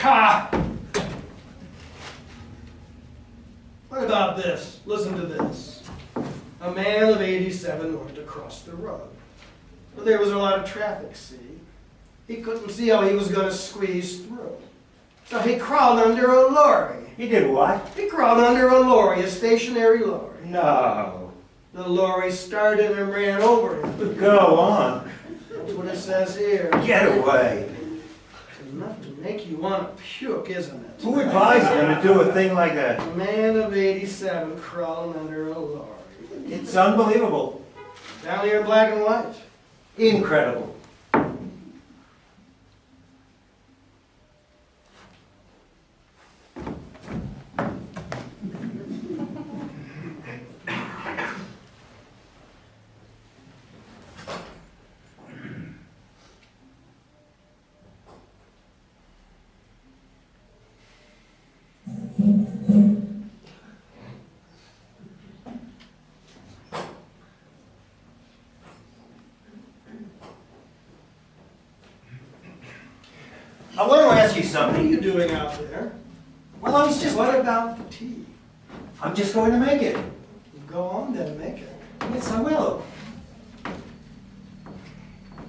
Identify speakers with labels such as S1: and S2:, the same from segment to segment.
S1: Ha! What about this? Listen to this. A man of 87 wanted to cross the road. But there was a lot of traffic, see? He couldn't see how he was going to squeeze through. So he crawled under a lorry.
S2: He did what?
S1: He crawled under a lorry, a stationary lorry.
S2: No.
S1: The lorry started and ran over him.
S2: Go on.
S1: That's what it says here.
S2: Get away.
S1: It's enough to make you want to puke, isn't it?
S2: Who advised him to do a thing like that?
S1: A man of 87 crawling under a lorry.
S2: It's unbelievable.
S1: Down here in black and white.
S2: Incredible. I want to ask you
S1: What are
S2: something.
S1: you doing out there?
S2: Well, I was just...
S1: What about the tea?
S2: I'm just going to make it.
S1: Go on then, make it.
S2: Yes, I will.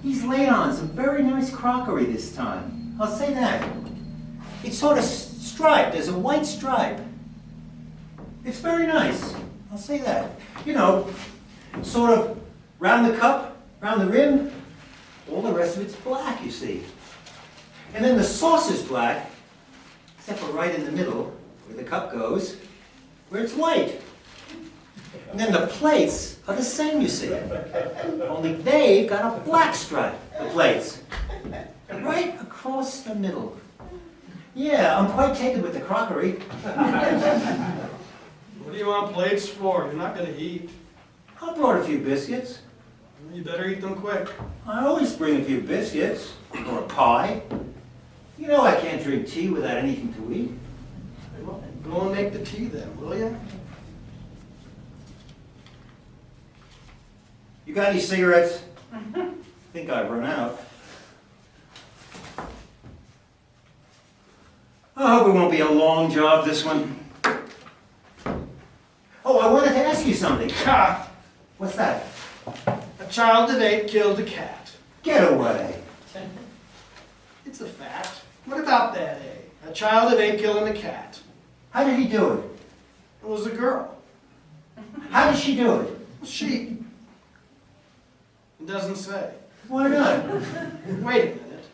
S2: He's laid on some very nice crockery this time. I'll say that. It's sort of striped. There's a white stripe. It's very nice. I'll say that. You know, sort of round the cup, round the rim. All the rest of it's black, you see. And then the sauce is black, except for right in the middle, where the cup goes, where it's white. And then the plates are the same, you see. Only they've got a black stripe, the plates. Right across the middle. Yeah, I'm quite taken with the crockery.
S1: What do you want plates for? You're not going to eat.
S2: I brought a few biscuits.
S1: You better eat them quick.
S2: I always bring a few biscuits, or a pie. You know I can't drink tea without anything to eat.
S1: Well, go and make the tea then, will you?
S2: You got any cigarettes? I think I've run out. I hope it won't be a long job, this one. Oh, I wanted to ask you something.
S1: Ha!
S2: What's that?
S1: A child of 8 killed a cat.
S2: Get away.
S1: It's a fact. What about that, eh? A child of 8 killing a cat.
S2: How did he do it?
S1: It was a girl.
S2: How did she do it?
S1: She. It doesn't say.
S2: Why not?
S1: Wait a minute.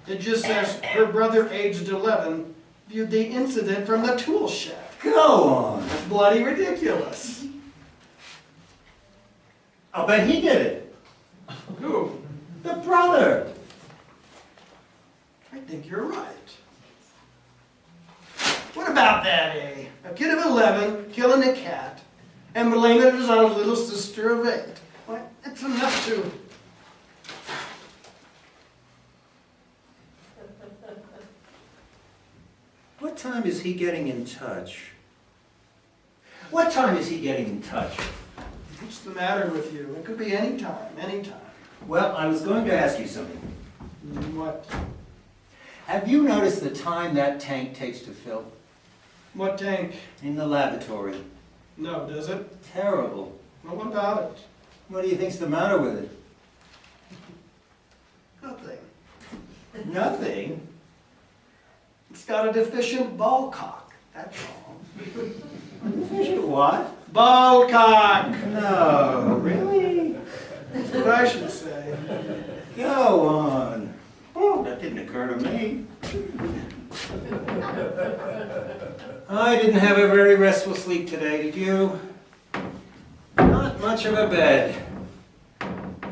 S1: It just says her brother, aged 11, viewed the incident from the tool shed.
S2: Go on.
S1: That's bloody ridiculous.
S2: I'll bet he did it.
S1: Who?
S2: The brother.
S1: I think you're right. What about that, eh? A kid of 11 killing a cat, And Melena is our little sister of 8. Why, that's enough to...
S2: What time is he getting in touch? What time is he getting in touch?
S1: What's the matter with you? It could be any time, any time.
S2: Well, I was going to ask you something.
S1: What?
S2: Have you noticed the time that tank takes to fill?
S1: What tank?
S2: In the lavatory.
S1: No, does it?
S2: Terrible.
S1: Well, what about it?
S2: What do you think's the matter with it?
S1: Nothing.
S2: Nothing?
S1: It's got a deficient ball cock, that's all.
S2: Deficient what?
S1: Ball cock!
S2: No, really?
S1: That's what I should say.
S2: Go on. Oh, that didn't occur to me. I didn't have a very restful sleep today, did you? Not much of a bed.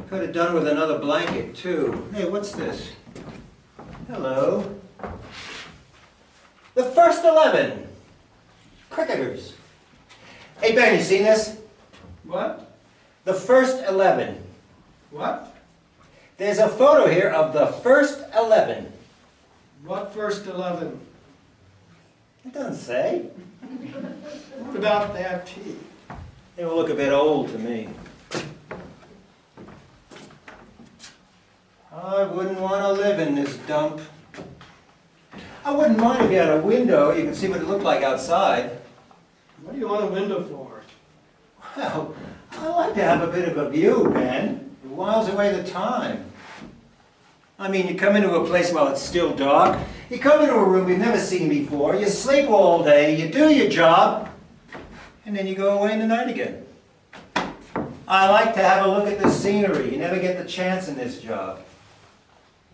S2: Could have done with another blanket, too. Hey, what's this? Hello. The first 11. Cricketers. Hey, Ben, you seen this?
S1: What?
S2: The first 11.
S1: What?
S2: There's a photo here of the first 11.
S1: What first 11?
S2: It doesn't say.
S1: What about that tea?
S2: They will look a bit old to me. I wouldn't want to live in this dump. I wouldn't mind if you had a window, you could see what it looked like outside.
S1: What do you want a window for?
S2: Well, I like to have a bit of a view, Ben. It whiles away the time. I mean, you come into a place while it's still dark. You come into a room you've never seen before. You sleep all day. You do your job. And then you go away in the night again. I like to have a look at the scenery. You never get the chance in this job.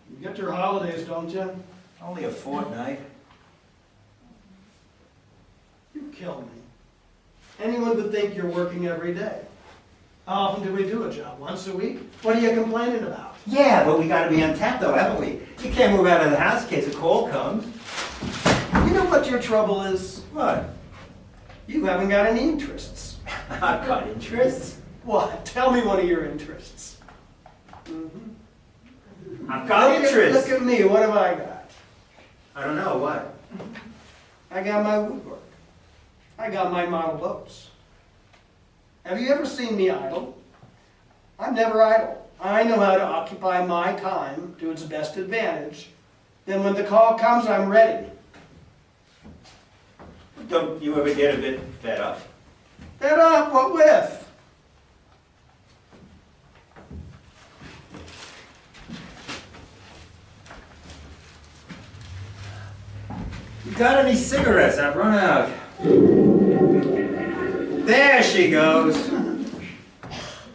S1: You get your holidays, don't you?
S2: Only a fortnight.
S1: You kill me. Anyone would think you're working every day. How often do we do a job? Once a week? What are you complaining about?
S2: Yeah, but we got to be on tap though, haven't we? You can't move out of the house in case a call comes.
S1: You know what your trouble is?
S2: What?
S1: You haven't got any interests.
S2: I've got interests.
S1: What? Tell me one of your interests.
S2: I've got interests.
S1: Look at me. What have I got?
S2: I don't know, what?
S1: I got my woodwork. I got my model boats. Have you ever seen me idle? I'm never idle. I know how to occupy my time to its best advantage. Then when the call comes, I'm ready.
S2: Don't you ever get a bit fed up?
S1: Fed up? What with?
S2: You got any cigarettes? I've run out. There she goes.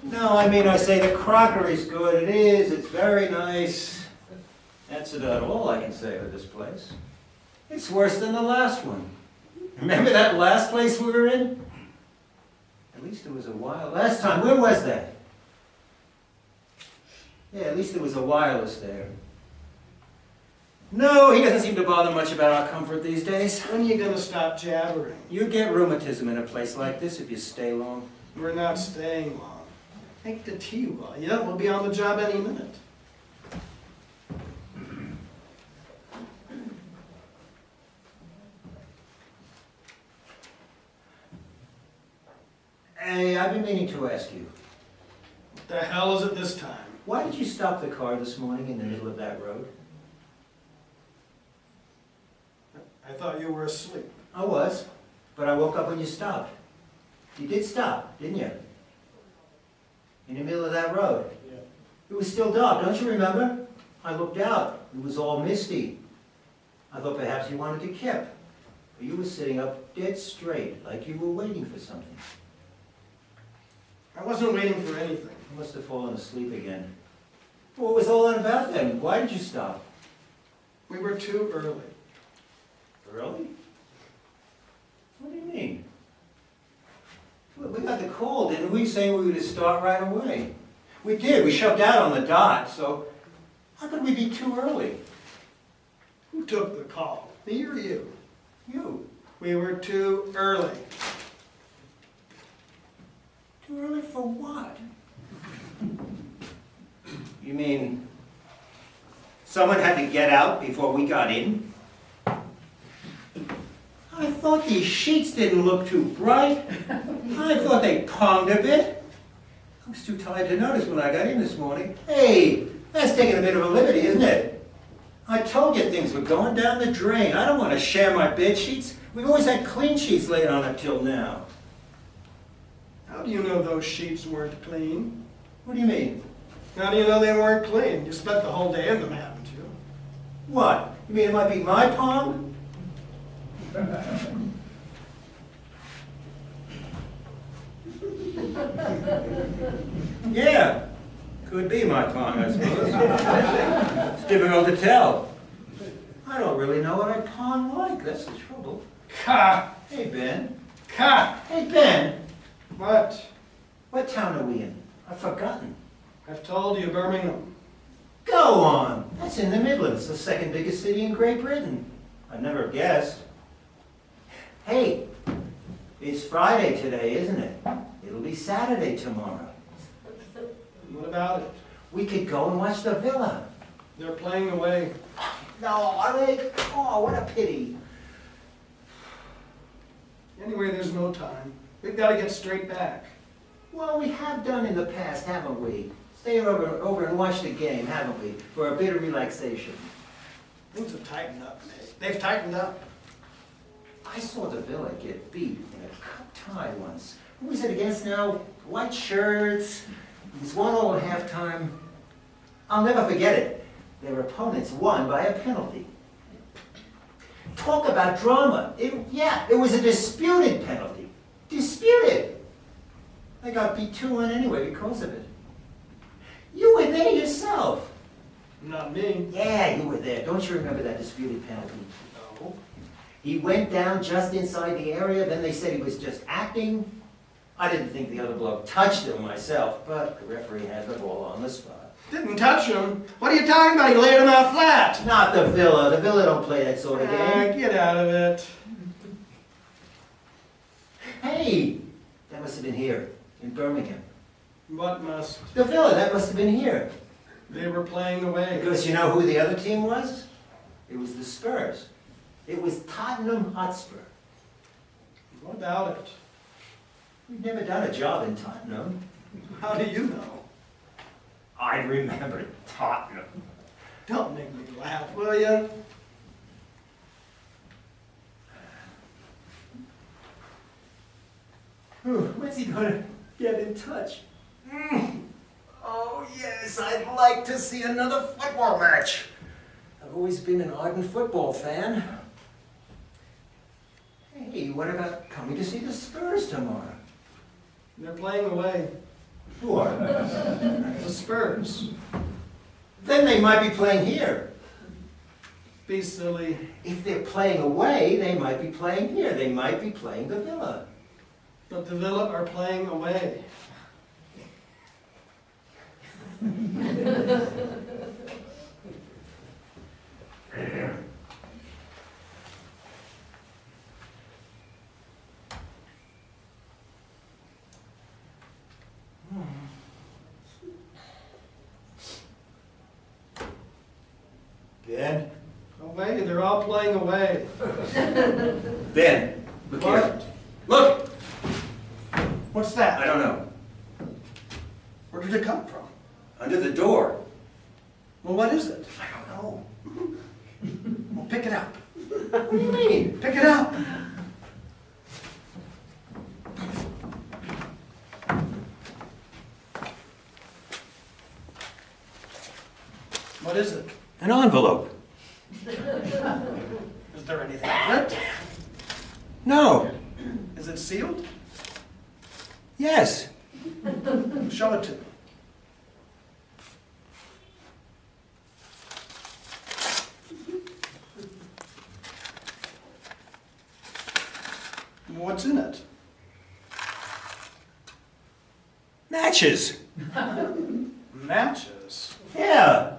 S2: No, I say the crockery's good. It is. It's very nice. That's about all I can say of this place. It's worse than the last one. Remember that last place we were in? At least it was a while. Last time, where was that? Yeah, at least there was a wireless there. No, he doesn't seem to bother much about our comfort these days.
S1: When are you going to stop jabbering?
S2: You get rheumatism in a place like this if you stay long.
S1: We're not staying long. Take the tea while you know we'll be on the job any minute.
S2: Hey, I've been meaning to ask you.
S1: What the hell is it this time?
S2: Why did you stop the car this morning in the middle of that road?
S1: I thought you were asleep.
S2: I was, but I woke up when you stopped. You did stop, didn't you? In the middle of that road.
S1: Yeah.
S2: It was still dark, don't you remember? I looked out. It was all misty. I thought perhaps you wanted to kip. But you were sitting up dead straight, like you were waiting for something.
S1: I wasn't waiting for anything.
S2: You must have fallen asleep again. What was all that about then? Why did you stop?
S1: We were too early.
S2: Early? What do you mean? Well, we got the call, didn't we, saying we were to start right away? We did. We shoved out on the dot, so how could we be too early?
S1: Who took the call? Me or you?
S2: You.
S1: We were too early.
S2: For what? You mean someone had to get out before we got in? I thought these sheets didn't look too bright. I thought they ponged a bit. I was too tired to notice when I got in this morning. Hey, that's taking a bit of a liberty, isn't it? I told you things were going down the drain. I don't want to share my bed sheets. We've always had clean sheets laid on up till now.
S1: How do you know those sheets weren't clean?
S2: What do you mean?
S1: How do you know they weren't clean? You spent the whole day in them, haven't you?
S2: What? You mean it might be my palm? Yeah, could be my palm, I suppose. It's difficult to tell. I don't really know what I palm like, that's the trouble.
S1: Ha!
S2: Hey, Ben.
S1: Ha!
S2: Hey, Ben.
S1: What?
S2: What town are we in? I've forgotten.
S1: I've told you, Birmingham.
S2: Go on. That's in the Midlands, the second biggest city in Great Britain. I'd never have guessed. Hey, it's Friday today, isn't it? It'll be Saturday tomorrow.
S1: What about it?
S2: We could go and watch the Villa.
S1: They're playing away.
S2: No, are they? Oh, what a pity.
S1: Anyway, there's no time. We've got to get straight back.
S2: Well, we have done in the past, haven't we? Stay over and watch the game, haven't we? For a bit of relaxation.
S1: Things have tightened up, mate. They've tightened up.
S2: I saw the Villa get beat in a cup tie once. Who was it against now? White shirts. It was 1-1 at halftime. I'll never forget it. Their opponents won by a penalty. Talk about drama. It was a disputed penalty. Disputed. They got beat 2-1 anyway because of it. You were there yourself.
S1: Not me.
S2: Yeah, you were there. Don't you remember that disputed penalty?
S1: No.
S2: He went down just inside the area, then they said he was just acting. I didn't think the other bloke touched him myself, but the referee had the ball on the spot.
S1: Didn't touch him. What are you talking about? He laid him out flat.
S2: Not the Villa. The Villa don't play that sort of game.
S1: Get out of it.
S2: Hey, that must have been here, in Birmingham.
S1: What must?
S2: The Villa, that must have been here.
S1: They were playing away.
S2: Because you know who the other team was? It was the Spurs. It was Tottenham Hotspur.
S1: What about it?
S2: We've never done a job in Tottenham.
S1: How do you know?
S2: I remember Tottenham.
S1: Don't make me laugh, will you?
S2: When's he gonna get in touch? Oh yes, I'd like to see another football match. I've always been an ardent football fan. Hey, what about coming to see the Spurs tomorrow?
S1: They're playing away.
S2: Who are?
S1: The Spurs.
S2: Then they might be playing here.
S1: Be silly.
S2: If they're playing away, they might be playing here. They might be playing the Villa.
S1: But the Villa are playing away.
S2: Ben?
S1: Away, they're all playing away.
S2: Ben, look here.
S1: What?
S2: Look!
S1: What's that?
S2: I don't know.
S1: Where did it come from?
S2: Under the door.
S1: Well, what is it?
S2: I don't know.
S1: Well, pick it up.
S2: What do you mean?
S1: Pick it up. What is it?
S2: An envelope.
S1: Is there anything in it?
S2: No.
S1: Is it sealed?
S2: Yes.
S1: Show it to me. What's in it?
S2: Matches.
S1: Matches.
S2: Yeah.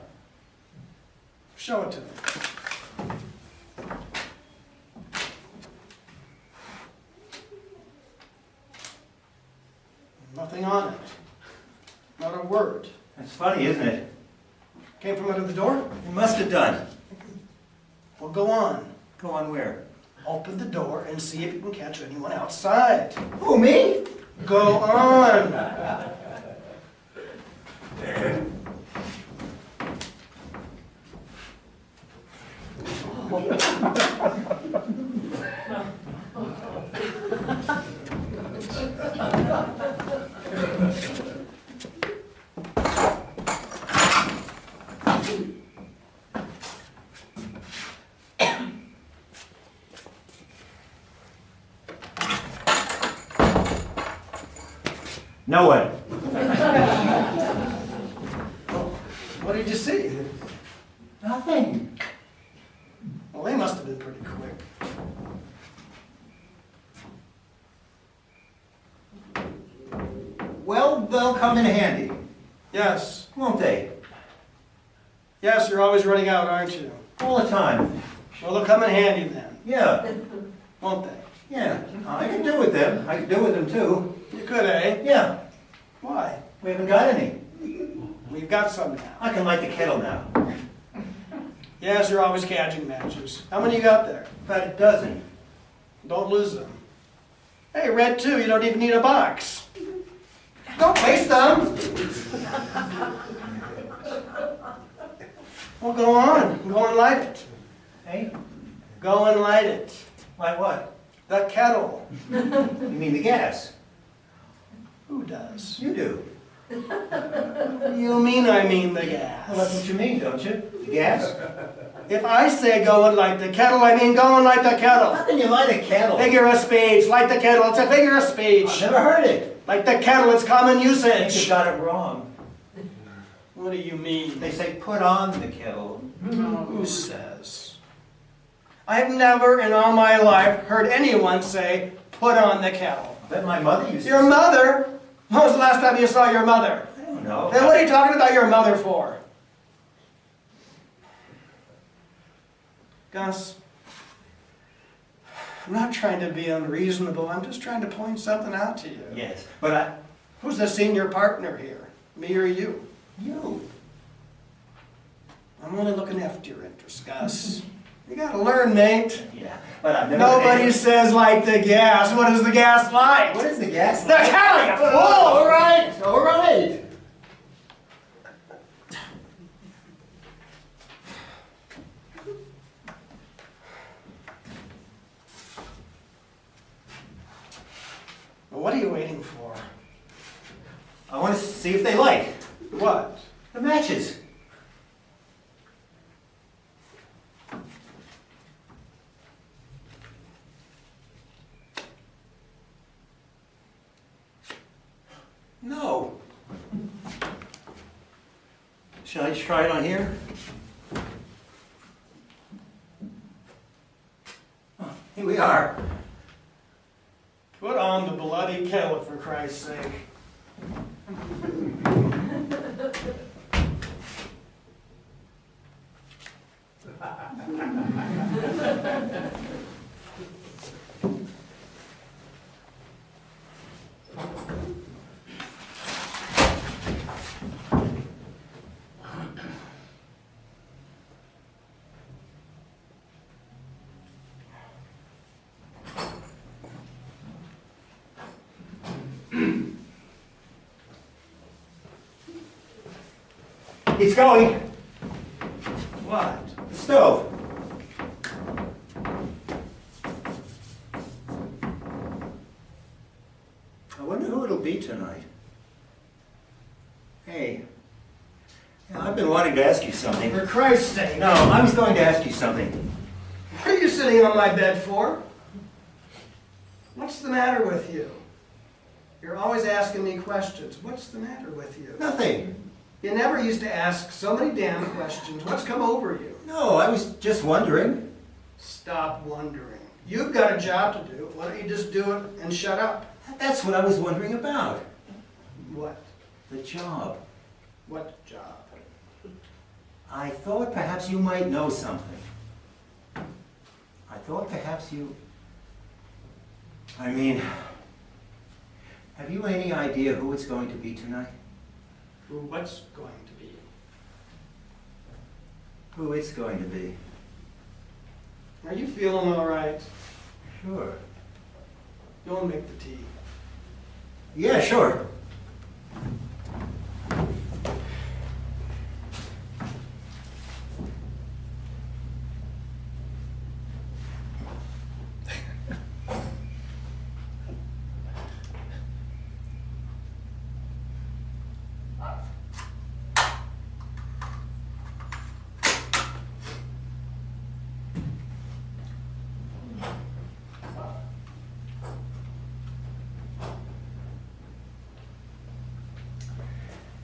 S1: Show it to me. Nothing on on it. Not a word.
S2: That's funny, isn't it?
S1: Came from under the door?
S2: You must have done.
S1: Well, go on.
S2: Go on where?
S1: Open the door and see if you can catch anyone outside.
S2: Who, me?
S1: Go on.
S2: No one.
S1: What did you see?
S2: Nothing.
S1: Well, they must have been pretty quick.
S2: Well, they'll come in handy,
S1: Yes.
S2: won't they?
S1: Yes, you're always running out, aren't you?
S2: All the time.
S1: Well, they'll come in handy then,
S2: Yeah,
S1: won't they?
S2: yeah. I can do with them. I can do with them too.
S1: You could, eh?
S2: Yeah,
S1: Why?
S2: we haven't got any.
S1: We've got some now.
S2: I can light the kettle now.
S1: Yes, you're always catching matches. How many you got there?
S2: About a dozen.
S1: Don't lose them. Hey, red too, you don't even need a box. Don't waste them. Well, go on. Go and light it.
S2: Hey?
S1: Go and light it.
S2: Like what?
S1: The kettle.
S2: You mean the gas?
S1: Who does?
S2: You do.
S1: You mean I mean the
S2: Well, that's
S1: gas.
S2: what you mean, don't you? The gas?
S1: If I say go and light the kettle, I mean go and light the kettle.
S2: How can you light a kettle?
S1: Figure of speech. Light the kettle. It's a figure of
S2: I've
S1: speech.
S2: never heard it.
S1: Like the kettle, it's common
S2: I think you
S1: usage.
S2: got it wrong.
S1: What do you mean?
S2: They say put on the kettle.
S1: Who says? I've never in all my life heard anyone say, put on the kettle.
S2: I bet my mother used to.
S1: Your mother? When was the last time you saw your mother?
S2: I don't know.
S1: Then what are you talking about your mother for? Gus, I'm not trying to be unreasonable. I'm just trying to point something out to you.
S2: Yes, but
S1: Who's the senior partner here? Me or you?
S2: you.
S1: I'm only looking after your interests, Gus. You gotta learn, mate.
S2: Yeah, but I've never.
S1: Nobody says like the gas. What is the gas like?
S2: What is the gas?
S1: The kettle, you fool!
S2: All right, all right.
S1: Well, what are you waiting for?
S2: I want to see if they light
S1: What?
S2: the matches. No. Shall I try it on here? Oh, here we are.
S1: Put on the bloody kettle, for Christ's sake.
S2: It's going.
S1: What?
S2: The stove. I wonder who it'll be tonight. Hey, I've been wanting to ask you something.
S1: For Christ's sake.
S2: No, I was going to ask you something.
S1: What are you sitting on my bed for? What's the matter with you? You're always asking me questions. What's the matter with you?
S2: Nothing.
S1: You never used to ask so many damn questions. What's come over you?
S2: No, I was just wondering.
S1: Stop wondering. You've got a job to do. Why don't you just do it and shut up?
S2: That's what I was wondering about.
S1: What?
S2: The job.
S1: What job?
S2: I thought perhaps you might know something. I thought perhaps you... I mean, Have you any idea who it's going to be tonight?
S1: What's going to be?
S2: Who it's going to be?
S1: Are you feeling all right?
S2: Sure.
S1: Go and make the tea.
S2: Yeah, sure.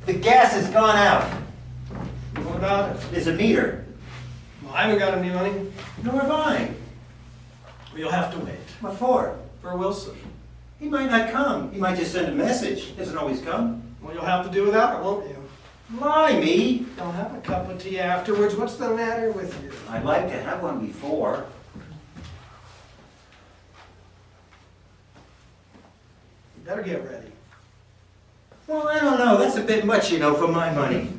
S2: The gas has gone out.
S1: What about it?
S2: There's a meter.
S1: Well, I haven't got any money.
S2: Nor have I.
S1: Well, you'll have to wait.
S2: What for?
S1: For Wilson.
S2: He might not come. He might just send a message. He doesn't always come.
S1: Well, you'll have to do without it, won't you?
S2: Lie me.
S1: You'll have a cup of tea afterwards. What's the matter with you?
S2: I'd like to have one before.
S1: You better get ready.
S2: Well, I don't know. That's a bit much, you know, for my money.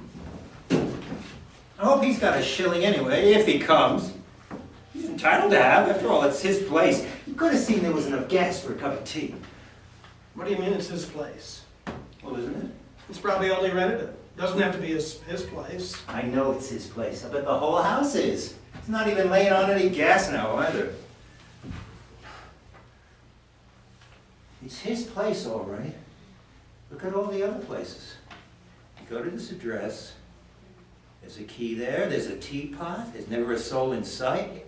S2: I hope he's got a shilling anyway, if he comes. He's entitled to have. After all, it's his place. You could have seen there was enough gas for a cup of tea.
S1: What do you mean it's his place?
S2: Well, isn't it?
S1: He's probably only rented it. Doesn't have to be his place.
S2: I know it's his place. I bet the whole house is. It's not even laying on any gas now, either. It's his place, all right. Look at all the other places. You go to this address. There's a key there. There's a teapot. There's never a soul in sight.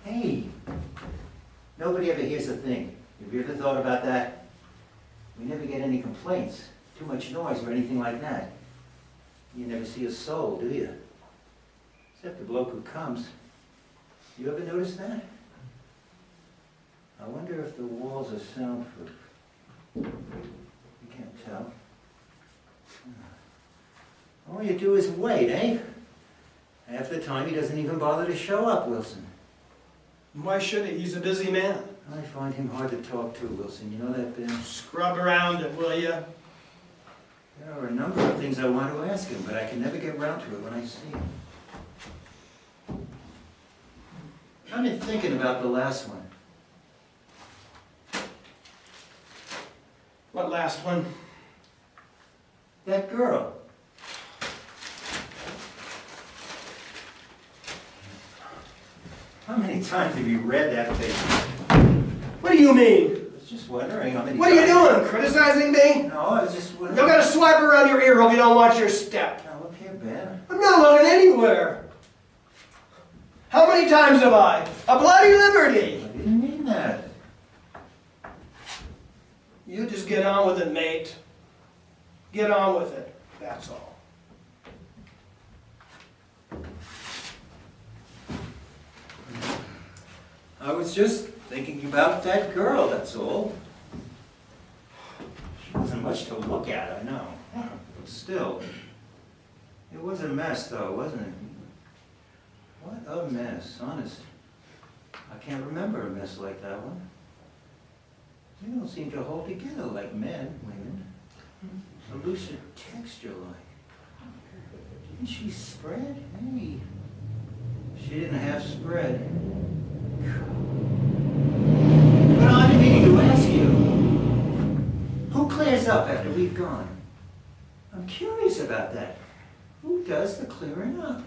S2: Hey, nobody ever hears a thing. Have you ever thought about that? We never get any complaints. Too much noise or anything like that. You never see a soul, do you? Except the bloke who comes. You ever notice that? I wonder if the walls are soundproof. You can't tell. All you do is wait, eh? Half the time he doesn't even bother to show up, Wilson.
S1: Why should he? He's a busy man.
S2: I find him hard to talk to, Wilson. You know that, Ben?
S1: Scrub around it, will you?
S2: There are a number of things I want to ask him, but I can never get round to it when I see him. I've been thinking about the last one.
S1: What last one?
S2: That girl. How many times have you read that thing?
S1: What do you mean?
S2: I was just wondering how many
S1: What are you
S2: times-
S1: doing? Criticizing me?
S2: No, I was just
S1: You
S2: wondering.
S1: gotta swipe around your ear hope you don't watch your step.
S2: Now look here, Ben.
S1: I'm not looking anywhere. How many times have I? A bloody liberty!
S2: I didn't mean that.
S1: You just get on with it, mate. Get on with it. That's all.
S2: I was just thinking about that girl, that's all. She wasn't much to look at, I know. But still, it was a mess, though, wasn't it? What a mess, honest. I can't remember a mess like that one. They don't seem to hold together like men, women. A looser texture like. Didn't she spread? Hey. She didn't half spread. But I'm meaning to ask you, who clears up after we've gone? I'm curious about that. Who does the clearing up?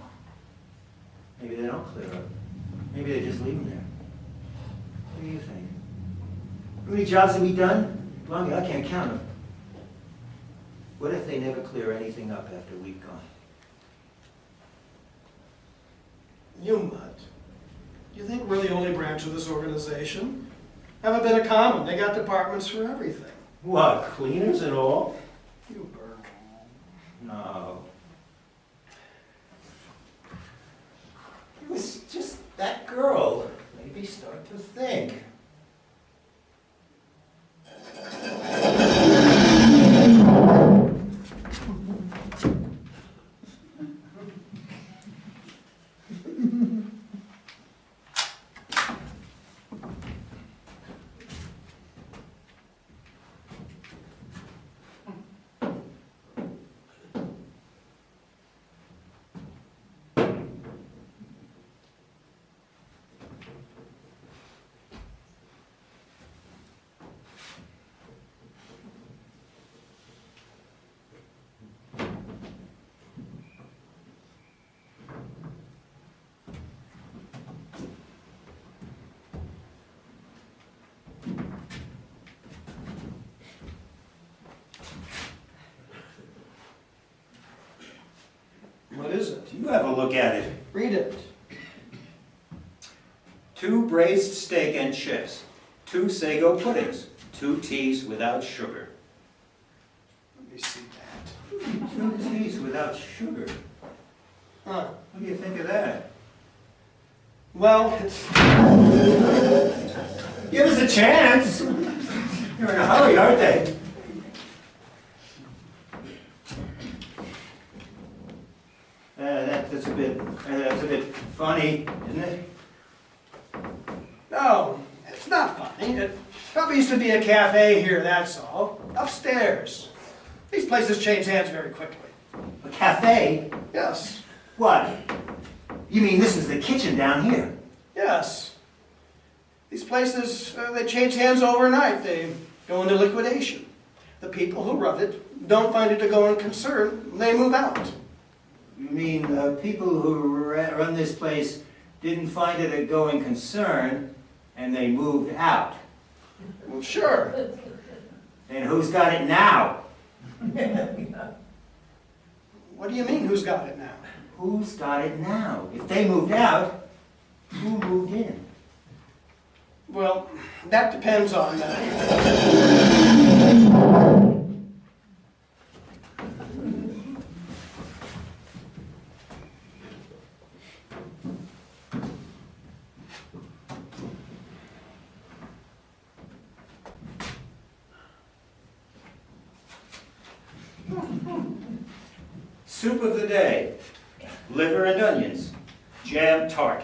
S2: Maybe they don't clear up. Maybe they just leave them there. What do you think? How many jobs have we done? Blimey, I can't count them. What if they never clear anything up after we've gone?
S1: You mutt. You think we're the only branch of this organization? Have a bit of common. They got departments for everything.
S2: What, cleaners and all?
S1: You Burke.
S2: No. It was just that girl. Made me start to think.
S1: is it?
S2: You have a look at it.
S1: Read it.
S2: 2 braised steak and chips, 2 sago puddings, 2 teas without sugar.
S1: Let me see that.
S2: 2 teas without sugar?
S1: Huh.
S2: What do you think of that?
S1: Well, it's...
S2: Give us a chance! You're in a hurry, aren't they? That's a bit funny, isn't it?
S1: No, it's not funny. It probably used to be a cafe here, that's all. Upstairs. These places change hands very quickly.
S2: A cafe?
S1: Yes,
S2: What? You mean this is the kitchen down here?
S1: yes. These places, they change hands overnight. They go into liquidation. The people who run it don't find it a going concern. They move out.
S2: You mean people who run this place didn't find it a going concern and they moved out?
S1: Well, sure.
S2: And who's got it now?
S1: What do you mean, who's got it now?
S2: Who's got it now? If they moved out, who moved in?
S1: Well, that depends on
S2: Soup of the day, liver and onions, jam tart.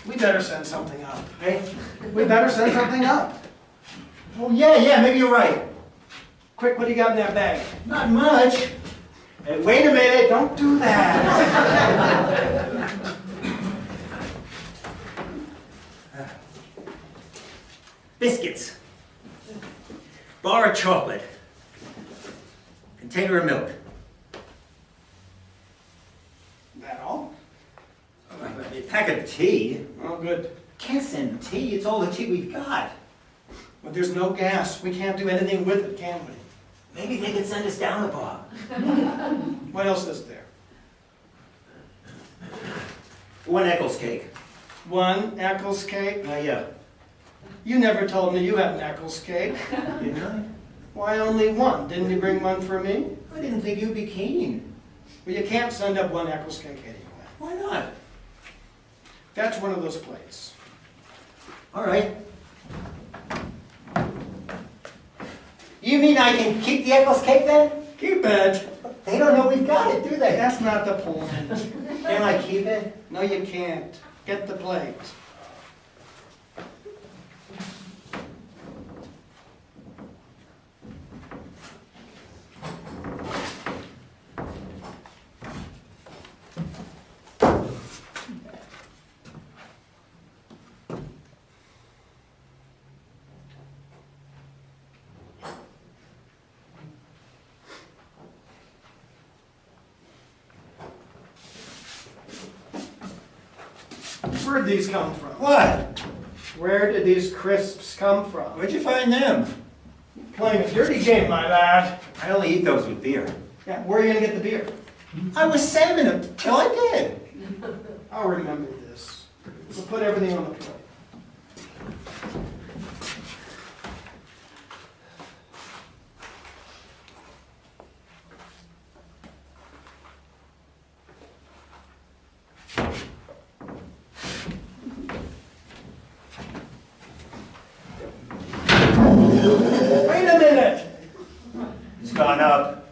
S1: We better send something up.
S2: Hey?
S1: We better send something up.
S2: Oh yeah, maybe you're right.
S1: Quick, what do you got in that bag?
S2: Not much.
S1: Hey, wait a minute, don't do that.
S2: Biscuits. Bar of chocolate. Container of milk.
S1: That all?
S2: A packet of tea.
S1: Oh, good.
S2: Can't send tea, it's all the tea we've got.
S1: But there's no gas. We can't do anything with it, can we?
S2: Maybe they could send us down the bar.
S1: What else is there?
S2: 1 Eccles cake.
S1: 1 Eccles cake?
S2: Yeah.
S1: You never told me you had an Eccles cake.
S2: Didn't I?
S1: Why only 1? Didn't you bring 1 for me?
S2: I didn't think you'd be keen.
S1: Well, you can't send up 1 Eccles cake anyway.
S2: Why not?
S1: Fetch one of those plates.
S2: All right. You mean I can keep the Eccles cake then?
S1: Keep it.
S2: They don't know we've got it, do they?
S1: That's not the point.
S2: Can I keep it?
S1: No, you can't. Get the plate. Where'd these come from?
S2: What?
S1: Where did these crisps come from?
S2: Where'd you find them?
S1: Playing a dirty game, my lad.
S2: I only eat those with beer.
S1: Yeah, where are you gonna get the beer?
S2: I was saving them till I did.
S1: I'll remember this. We'll put everything on the plate. Wait a minute!
S2: It's gone up.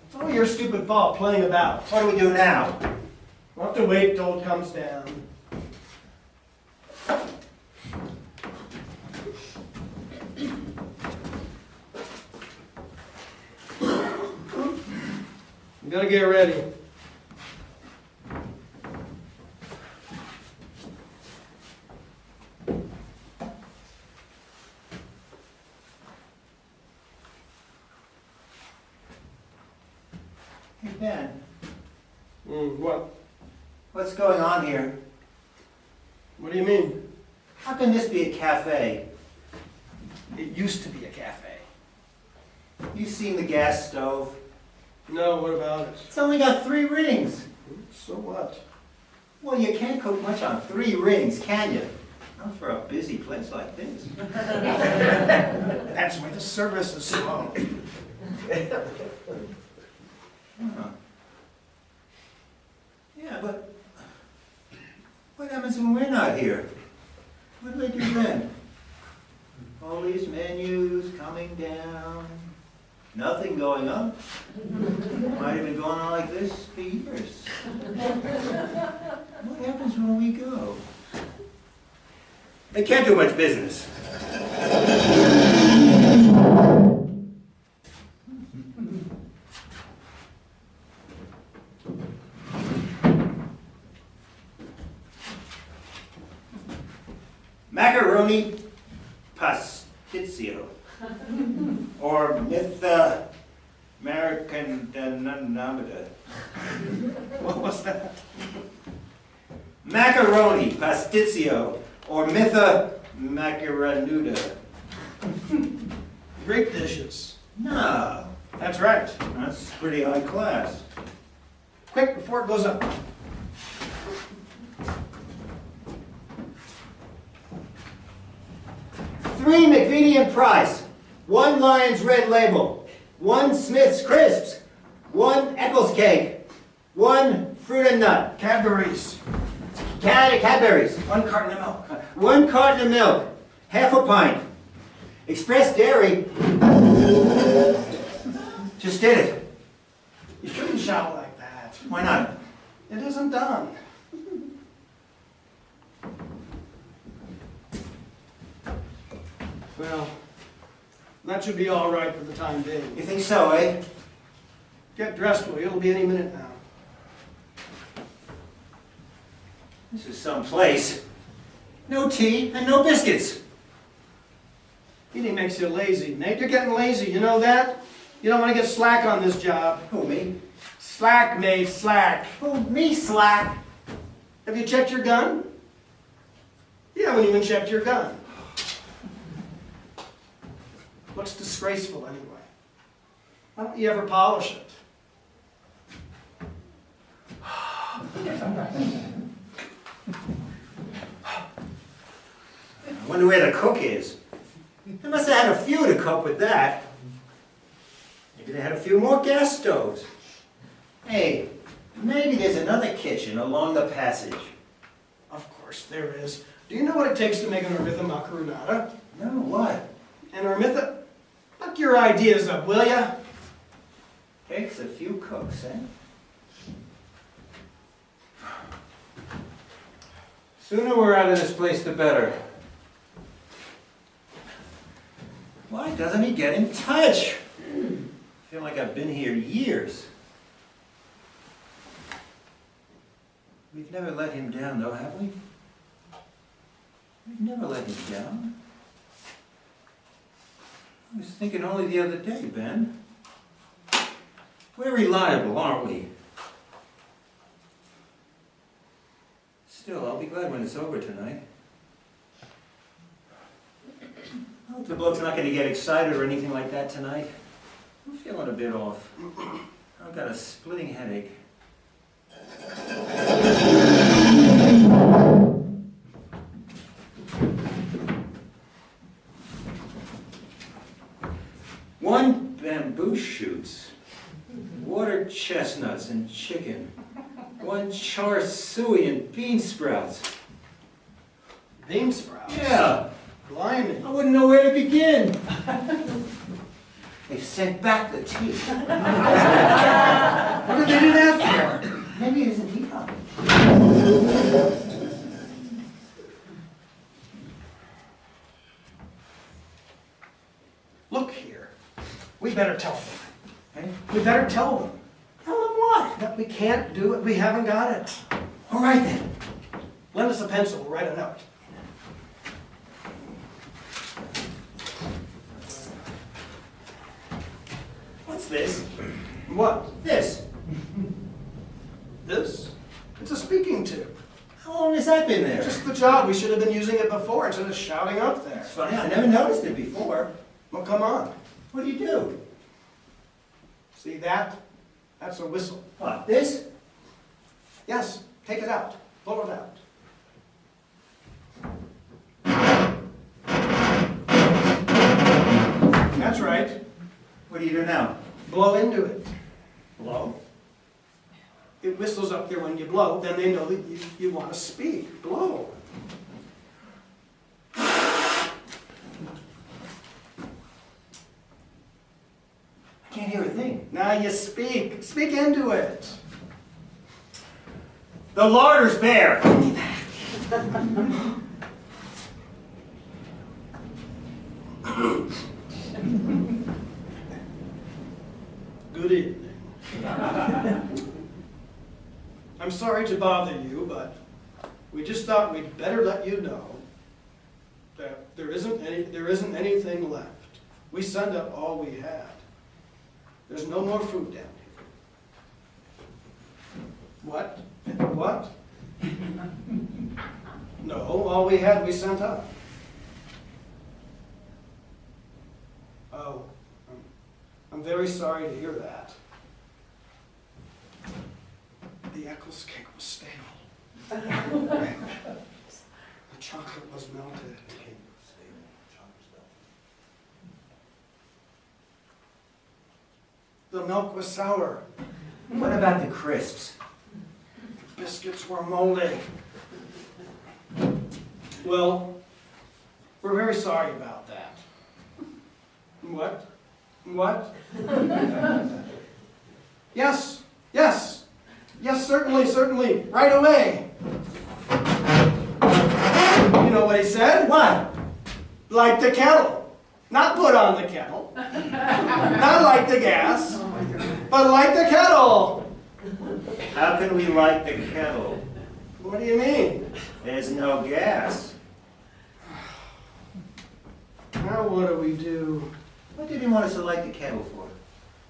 S1: It's all your stupid fault playing about.
S2: What do we do now?
S1: We'll have to wait till it comes down. You gotta get ready.
S2: Hey, Ben,
S1: What?
S2: what's going on here?
S1: What do you mean?
S2: How can this be a cafe?
S1: It used to be a cafe.
S2: You seen the gas stove?
S1: No, what about it?
S2: It's only got 3 rings.
S1: So what?
S2: Well, you can't cook much on 3 rings, can you? Not for a busy place like this.
S1: That's why the service is slow.
S2: Huh. Yeah, but what happens when we're not here? What do they do then? All these menus coming down, nothing going up. Might have been going on like this for years. What happens when we go? They can't do much business. Macaroni pasticcio, or mytha Americanamida.
S1: What was that?
S2: Macaroni pasticcio, or mytha macaronuda.
S1: Greek dishes.
S2: No,
S1: That's right.
S2: that's pretty high class.
S1: Quick, before it goes up.
S2: Three McVitie Price, 1 Lion's Red Label, 1 Smith's Crisps, 1 Eccles Cake, 1 Fruit and Nut,
S1: Cadbury's.
S2: Cadbury's,
S1: 1 carton of milk.
S2: 1 carton of milk, half a pint. Express Dairy just did it.
S1: You shouldn't shout like that.
S2: Why not?
S1: It isn't done. Well, that should be all right for the time being.
S2: You think so, eh?
S1: Get dressed, will you? It'll be any minute now.
S2: This is some place. No tea and no biscuits.
S1: Eating makes you lazy. Nate, you're getting lazy. You know that? You don't want to get slack on this job.
S2: Who, me?
S1: Slack, Nate, slack.
S2: Who, me, slack?
S1: Have you checked your gun? You haven't even checked your gun. Looks disgraceful anyway. Why don't you ever polish it?
S2: I wonder where the cook is. They must have had a few to cope with that. Maybe they had a few more gas stoves. Hey, maybe there's another kitchen along the passage.
S1: Of course there is. Do you know what it takes to make an Ormitha macaronata?
S2: No, what?
S1: An Ormitha? Look your ideas up, will ya?
S2: Takes a few cooks, eh? Sooner we're out of this place, the better. Why doesn't he get in touch? I feel like I've been here years. We've never let him down, though, have we? We've never let him down. I was thinking only the other day, Ben. We're reliable, aren't we? Still, I'll be glad when it's over tonight. I hope the bloke's not going to get excited or anything like that tonight. I'm feeling a bit off. I've got a splitting headache. One bamboo shoots, water chestnuts and chicken, 1 char suey and bean sprouts.
S1: Bean sprouts?
S2: Yeah,
S1: Blimey.
S2: I wouldn't know where to begin. They sent back the tea.
S1: What did they do that for?
S2: Maybe it isn't tea time.
S1: Look here. We better tell them.
S2: Hey,
S1: We better tell them
S2: tell them what?
S1: that we can't do it. We haven't got it.
S2: All right then.
S1: Lend us a pencil. We'll write a note.
S2: What's this?
S1: What?
S2: This.
S1: This? It's a speaking tube.
S2: How long has that been there?
S1: Just the job. We should have been using it before instead of shouting up there.
S2: It's funny, I never noticed it before.
S1: Well, come on.
S2: What do you do?
S1: See that? That's a whistle.
S2: What, this?
S1: Yes, take it out. Blow it out. That's right.
S2: What do you do now?
S1: Blow into it.
S2: Blow?
S1: It whistles up there when you blow, then they know that you want to speak. Blow.
S2: I can't hear a thing.
S1: Now you speak. Speak into it.
S2: The larder's bare.
S1: Good evening. I'm sorry to bother you, but we just thought we'd better let you know that there isn't anything left. We sent up all we had. There's no more food down here. What? What? No, all we had we sent up. Oh, I'm very sorry to hear that. The Eccles cake was stale. The chocolate was melted. The milk was sour.
S2: What about the crisps?
S1: The biscuits were moldy. Well, we're very sorry about that. What? What? Yes, yes. Yes, certainly, certainly. Right away. You know what he said?
S2: What?
S1: Light the kettle. Not put on the kettle. Not light the gas. But light the kettle.
S2: How can we light the kettle?
S1: What do you mean?
S2: There's no gas.
S1: Now what do we do?
S2: What did he want us to light the kettle for?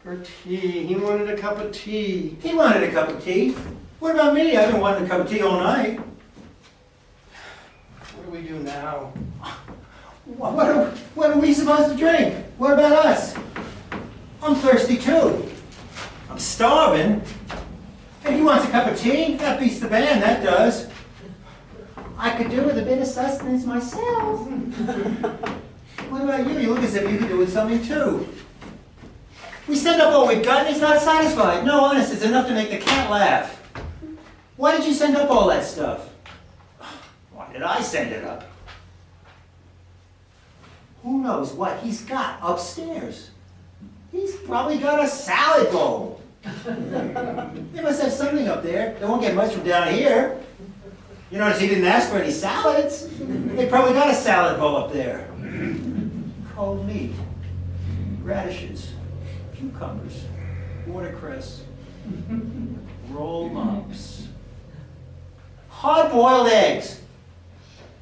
S1: For tea. He wanted a cup of tea.
S2: He wanted a cup of tea. What about me? I've been wanting a cup of tea all night.
S1: What do we do now?
S2: What are we supposed to drink? What about us? I'm thirsty too. I'm starving. And he wants a cup of tea? That beats the band, that does. I could do with a bit of sustenance myself. What about you? You look as if you could do with something too. We send up all we've got and he's not satisfied. No, honest, it's enough to make the cat laugh. Why did you send up all that stuff? Why did I send it up? Who knows what he's got upstairs? He's probably got a salad bowl. They must have something up there. They won't get much from down here. You notice he didn't ask for any salads? They probably got a salad bowl up there. Cold meat, radishes, cucumbers, watercress, roll ups, hard-boiled eggs.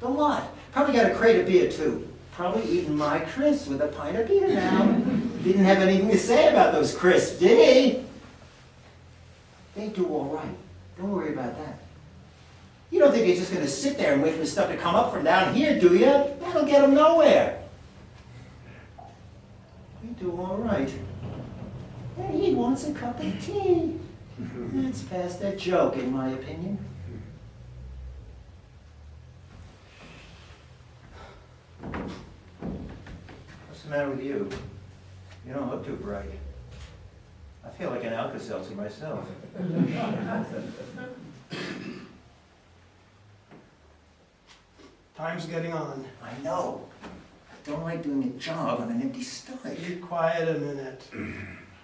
S2: The lot. Probably got a crate of beer too. Probably eating my crisps with a pint of beer now. Didn't have anything to say about those crisps, did he? They do all right. Don't worry about that. You don't think they're just going to sit there and wait for the stuff to come up from down here, do you? That'll get them nowhere. They do all right. And he wants a cup of tea. That's past that joke, in my opinion. What's the matter with you? You don't look too bright. I feel like an Alka-Seltzer myself.
S1: Time's getting on.
S2: I know. I don't like doing a job on an empty stomach.
S1: Be quiet a minute.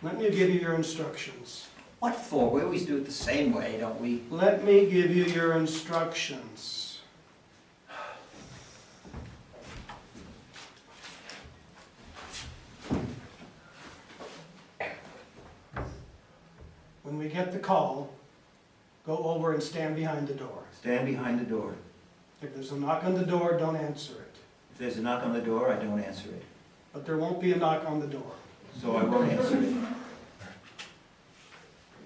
S1: Let me give you your instructions.
S2: What for? We always do it the same way, don't we?
S1: Let me give you your instructions. When we get the call, go over and stand behind the door.
S2: Stand behind the door.
S1: If there's a knock on the door, don't answer it.
S2: If there's a knock on the door, I don't answer it.
S1: But there won't be a knock on the door.
S2: So I won't answer it.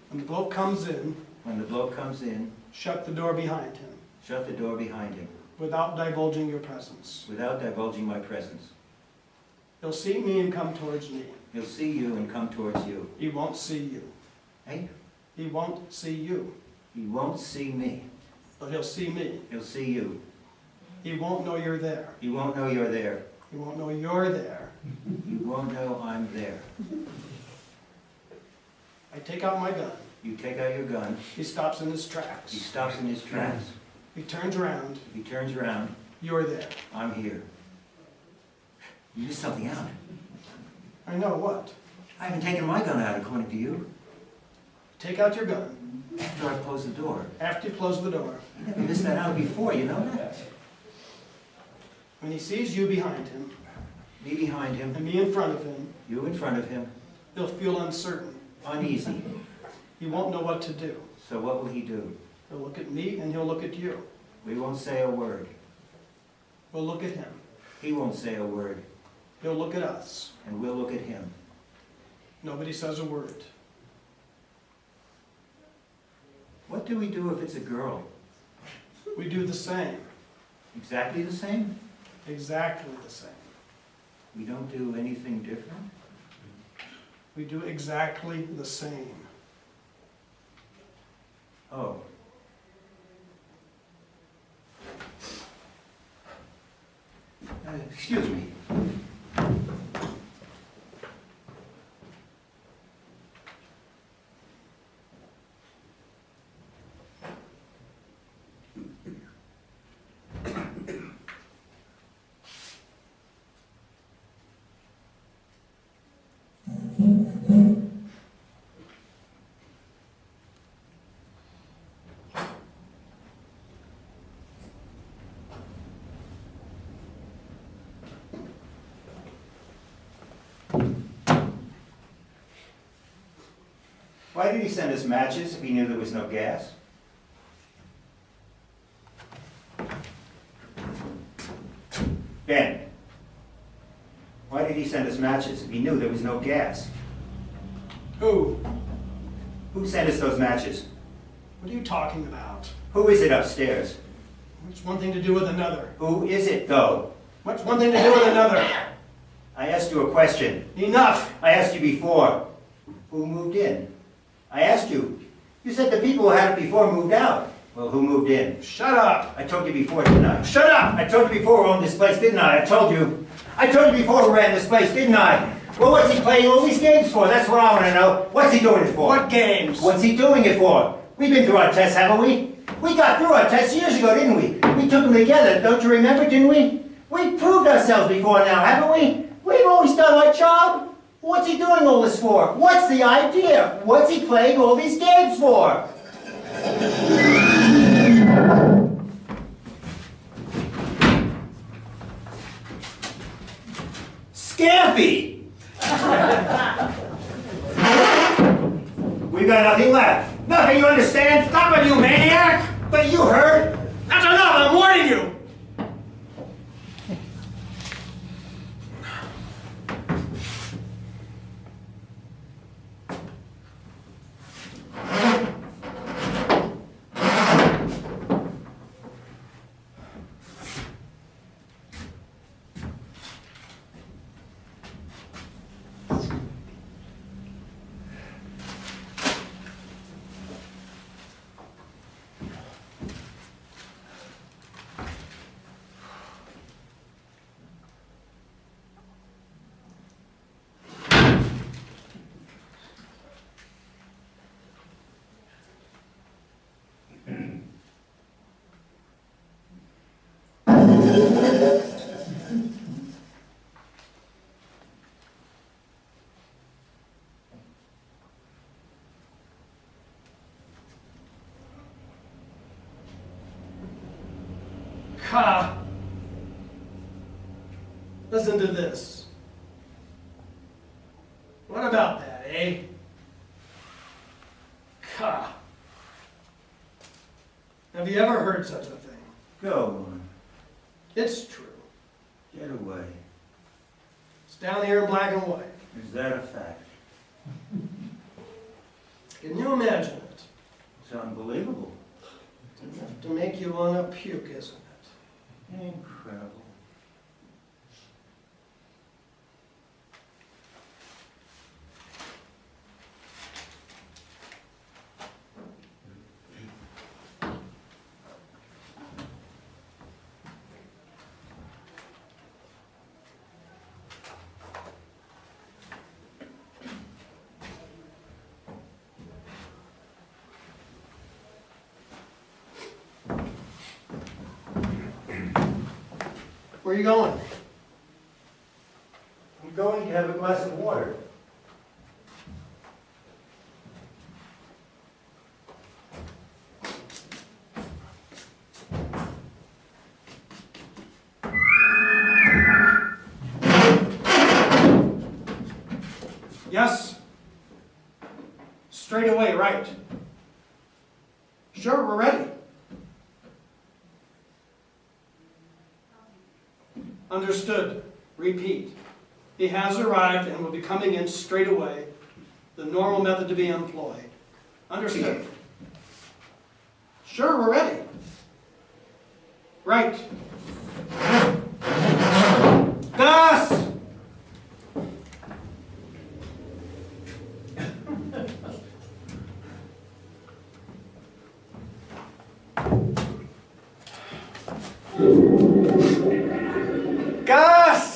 S1: When the boat comes in,
S2: When the bloke comes in,
S1: shut the door behind him,
S2: shut the door behind him,
S1: without divulging your presence.
S2: without divulging my presence.
S1: He'll see me and come towards me.
S2: He'll see you and come towards you.
S1: He won't see you.
S2: Hey?
S1: He won't see you,
S2: He won't see me.
S1: but he'll see me.
S2: He'll see you.
S1: He won't know you're there.
S2: He won't know you're there.
S1: He won't know you're there.
S2: He won't know I'm there.
S1: I take out my gun.
S2: You take out your gun.
S1: He stops in his
S2: He
S1: tracks.
S2: stops in his tracks.
S1: He turns around.
S2: He turns around.
S1: You're there.
S2: I'm here. You missed something out.
S1: I know what.
S2: I haven't taken my gun out according to you.
S1: Take out your gun.
S2: After I close the door.
S1: After you close the door.
S2: You never missed that out before, you know that?
S1: When he sees you behind him,
S2: Me behind him,
S1: and me in front of him,
S2: you in front of him,
S1: he'll feel uncertain.
S2: uneasy.
S1: He won't know what to do.
S2: So what will he do?
S1: He'll look at me and he'll look at you.
S2: We won't say a word.
S1: We'll look at him.
S2: He won't say a word.
S1: He'll look at us.
S2: And we'll look at him.
S1: Nobody says a word.
S2: What do we do if it's a girl?
S1: We do the same.
S2: Exactly the same?
S1: Exactly the same.
S2: We don't do anything different?
S1: We do exactly the same.
S2: Oh. Excuse me. Why did he send us matches if he knew there was no gas? Ben, why did he send us matches if he knew there was no gas?
S1: Who?
S2: Who sent us those matches?
S1: What are you talking about?
S2: Who is it upstairs?
S1: What's one thing to do with another?
S2: Who is it, though?
S1: What's one thing to do with another?
S2: I asked you a question.
S1: Enough!
S2: I asked you before. Who moved in? I asked you. You said the people who had it before moved out. Well, who moved in?
S1: Shut up!
S2: I told you before, didn't I?
S1: Shut up!
S2: I told you before who owned this place, didn't I? I told you. I told you before who ran this place, didn't I? Well, what's he playing all these games for? That's what I want to know. What's he doing it for?
S1: What games?
S2: What's he doing it for? We've been through our tests, haven't we? We got through our tests years ago, didn't we? We took them together, don't you remember, didn't we? We proved ourselves before now, haven't we? We've always done our job. What's he doing all this for? What's the idea? What's he playing all these games for? Scampy! We've got nothing left. Nothing, you understand?
S1: Stop it, you maniac!
S2: But you heard.
S1: That's enough! I'm warning you! Ha! Listen to this. What about that, eh? Ha! Have you ever heard such a thing?
S2: Go on.
S1: It's true.
S2: Get away.
S1: It's down here in black and white.
S2: Is that a fact?
S1: Can you imagine it?
S2: It's unbelievable.
S1: Enough to make you want to puke, isn't it?
S2: Incredible.
S1: Where are you going?
S2: I'm going to have a glass of water.
S1: Yes. Straight away, right. Sure, we're ready. Understood. Repeat. He has arrived and will be coming in straight away. The normal method to be employed. Understood. Sure, we're ready. Right. Gus! Gus!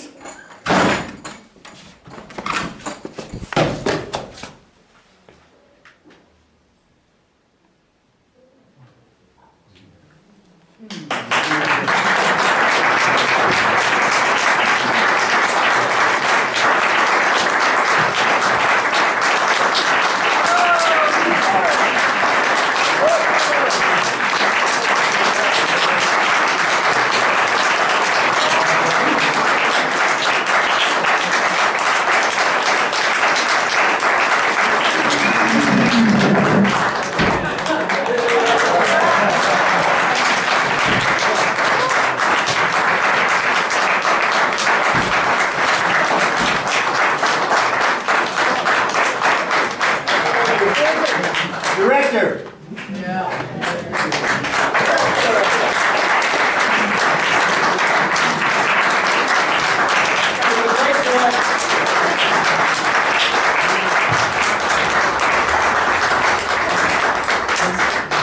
S2: Director!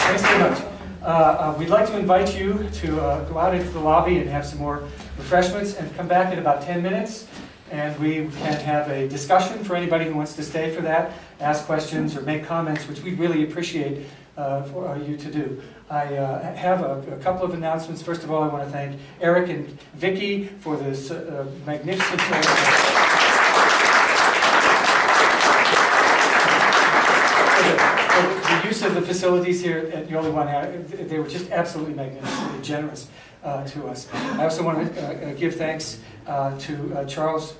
S3: Thanks very much. We'd like to invite you to go out into the lobby and have some more refreshments and come back in about 10 minutes. And we can have a discussion for anybody who wants to stay for that, ask questions or make comments, which we'd really appreciate for you to do. I have a couple of announcements. First of all, I want to thank Eric and Vicky for this magnificent the use of the facilities here at Yoli One. They were just absolutely magnificently generous to us. I also want to give thanks to Charles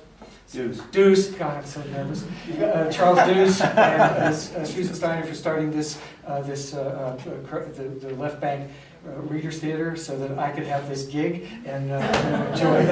S3: Deuce, God, I'm so nervous. Charles Deuce and Susan Steiner for starting the Left Bank Readers Theater so that I could have this gig and enjoy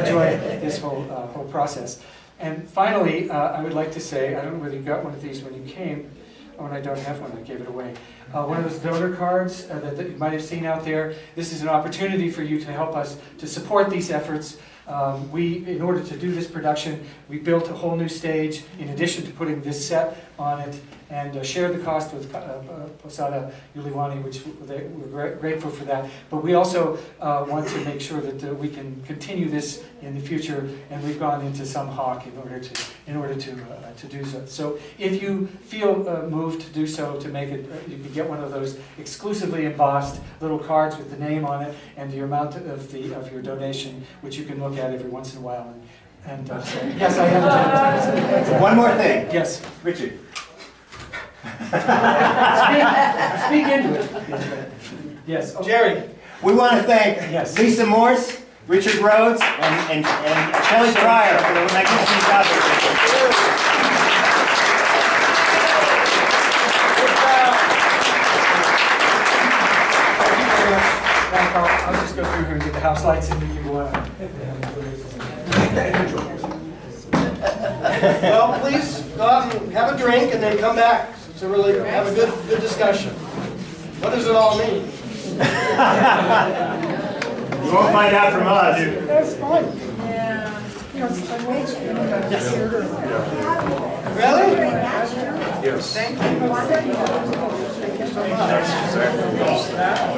S3: this whole process. And finally, I would like to say, I don't know whether you got one of these when you came. Oh, and I don't have one, I gave it away. One of those donor cards that you might have seen out there. This is an opportunity for you to help us to support these efforts. In order to do this production, we built a whole new stage in addition to putting this set on it, and shared the cost with Posada Yuliwani, which we're grateful for that. But we also want to make sure that we can continue this in the future, and we've gone into some hawk in order to do so. So if you feel moved to do so, to make it, you can get one of those exclusively embossed little cards with the name on it and the amount of your donation, which you can look at every once in a while. And say, yes, I have.
S2: One more thing.
S3: Yes,
S2: Richard.
S3: speak into it. Yes, okay.
S1: Jerry.
S2: We want to thank
S3: Yes.
S2: Lisa Morse, Richard Rhodes, and Shelley Pryor for the magnificent job they did.
S3: I'll just go through here and get the house lights and you
S1: Well, please go out and have a drink and then come back to really have a good discussion. What does it all mean?
S2: You won't find out from us.
S3: That's fine.
S1: Really?
S4: Yes.
S1: Thank you.
S4: Thank you so much.